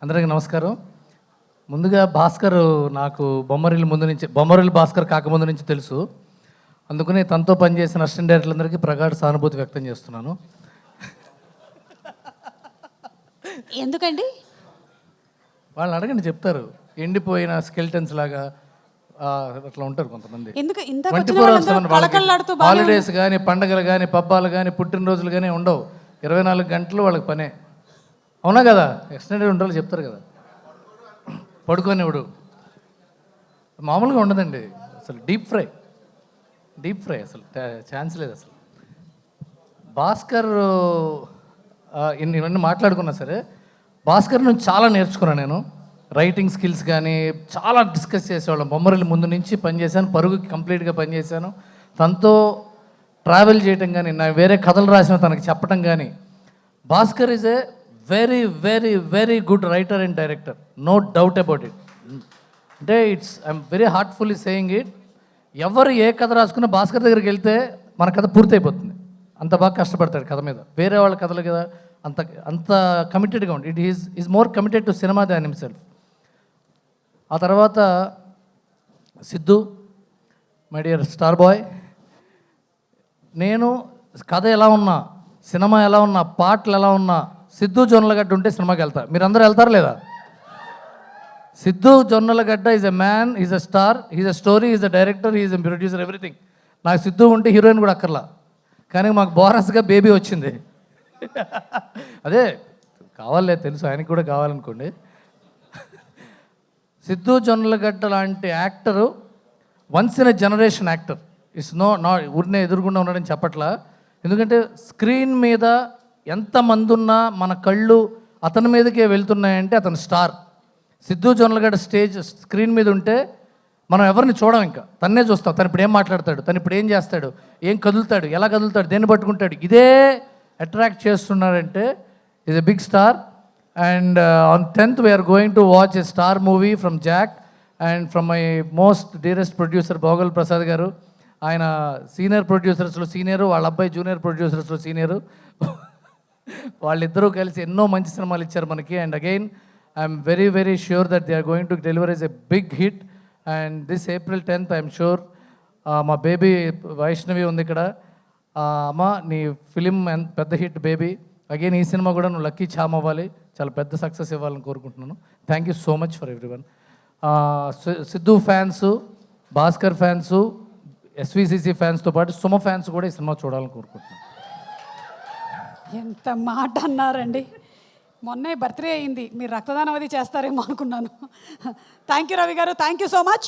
అందరికీ నమస్కారం. ముందుగా భాస్కర్ నాకు బొమ్మరిల్లు భాస్కర్ కాకముందు నుంచి తెలుసు. అందుకని తనతో పనిచేసిన అసిస్టెంట్ డైరెక్టర్లందరికీ ప్రగాఢ సానుభూతి వ్యక్తం చేస్తున్నాను. ఎందుకండి? వాళ్ళని అడగండి, చెప్తారు. ఎండిపోయిన స్కెల్టన్స్ లాగా అట్లా ఉంటారు కొంతమంది. 24 hours 7 హాలిడేస్ కానీ, పండగలు కానీ, పబ్బాలు కానీ, పుట్టినరోజులు కానీ ఉండవు. 24 గంటలు వాళ్ళకి పనే. అవునా కదా? ఎక్స్టెండెడ్ ఉంటారు చెప్తారు కదా. పడుకోనివ్వడు, మామూలుగా ఉండదండి అసలు. డీప్ ఫ్రై అసలు ఛాన్స్ లేదు అసలు. భాస్కర్ ఇవన్నీ మాట్లాడుకున్నా సరే, భాస్కర్ నుంచి చాలా నేర్చుకున్నాను నేను. రైటింగ్ స్కిల్స్ కానీ చాలా డిస్కస్ చేసేవాళ్ళం. బొమ్మరిల్లు ముందు నుంచి పనిచేశాను, పరుగుకి కంప్లీట్గా పనిచేశాను. తనతో ట్రావెల్ చేయటం కానీ, నా వేరే కథలు రాసిన తనకి చెప్పటం కానీ. Bhaskar is a very very very good writer and director, no doubt about it. అంటే I'm very heartfully saying it. ఎవరు ఏ కథ రాసుకున్నా భాస్కర్ దగ్గరికి వెళ్తే మన కథ పూర్తయిపోతుంది. అంత బాగా కష్టపడతాడు కథ మీద. వేరే వాళ్ళ కథలు కదా అంత కమిటెడ్గా ఉంది. It is more committed to cinema than himself. ఆ తర్వాత Siddhu, my dear star boy. నేను కథ ఎలా ఉన్నా, సినిమా ఎలా ఉన్నా, పాటలు ఎలా ఉన్నా, సిద్ధు జొన్నలగడ్డ ఉంటే సినిమాకి వెళ్తా. మీరు అందరూ వెళ్తారా లేదా? Siddhu Jonnalagadda is a man, is a star, is a story, is a director, is a producer, everything. నాకు సిద్ధు ఉంటే హీరోయిన్ కూడా అక్కర్లా. కానీ మాకు బోనస్గా బేబీ వచ్చింది. అదే కావాలే, తెలుసు ఆయనకి కూడా కావాలనుకోండి. సిద్ధు జొన్నలగడ్డ లాంటి actor once in a generation actor. It's ఊరినే ఎదురుగుండా ఉన్నాడని చెప్పట్లా. ఎందుకంటే స్క్రీన్ మీద ఎంతమంది ఉన్నా మన కళ్ళు అతని మీదకే వెళ్తున్నాయంటే అతను స్టార్. సిద్ధు జొన్నలగడ్డ స్క్రీన్ మీద ఉంటే మనం ఎవరిని చూడం, ఇంకా తన్నే చూస్తాం. తను ఇప్పుడు ఏం మాట్లాడతాడు, తను ఇప్పుడు ఏం చేస్తాడు, ఏం కదులుతాడు, ఎలా కదులుతాడు, దేన్ని పట్టుకుంటాడు, ఇదే అట్రాక్ట్ చేస్తున్నాడంటే is a big star. And on 10th we are going to watch a star movie from Jack and from my most dearest producer Bhogal Prasad garu. ఆయన సీనియర్ ప్రొడ్యూసర్స్లో సీనియరు, వాళ్ళ అబ్బాయి జూనియర్ ప్రొడ్యూసర్స్లో సీనియరు. వాళ్ళిద్దరూ కలిసి ఎన్నో మంచి సినిమాలు ఇచ్చారు మనకి. And again I'm very very sure that they are going to deliver us a big hit. And this April 10th I'm sure మా బేబీ వైష్ణవి ఉంది ఇక్కడ. అమ్మ, నీ ఫిలిం పెద్ద హిట్ బేబీ. అగైన్ ఈ సినిమా కూడా నువ్వు లక్కీ చామ్ అవ్వాలి, చాలా పెద్ద సక్సెస్ ఇవ్వాలని కోరుకుంటున్నాను. Thank you so much for everyone. Siddhu fans, Bhaskar fans, SVCC ఫ్యాన్స్తో పాటు సుమ ఫ్యాన్స్ కూడా ఈ సినిమా చూడాలని కోరుకుంటున్నాను. ఎంత మాట అన్నారండి. మొన్నే బర్త్డే అయింది, మీరు రక్తదానం అది చేస్తారేమో అనుకున్నాను. థ్యాంక్ యూ రవి గారు, థ్యాంక్ యూ సో మచ్.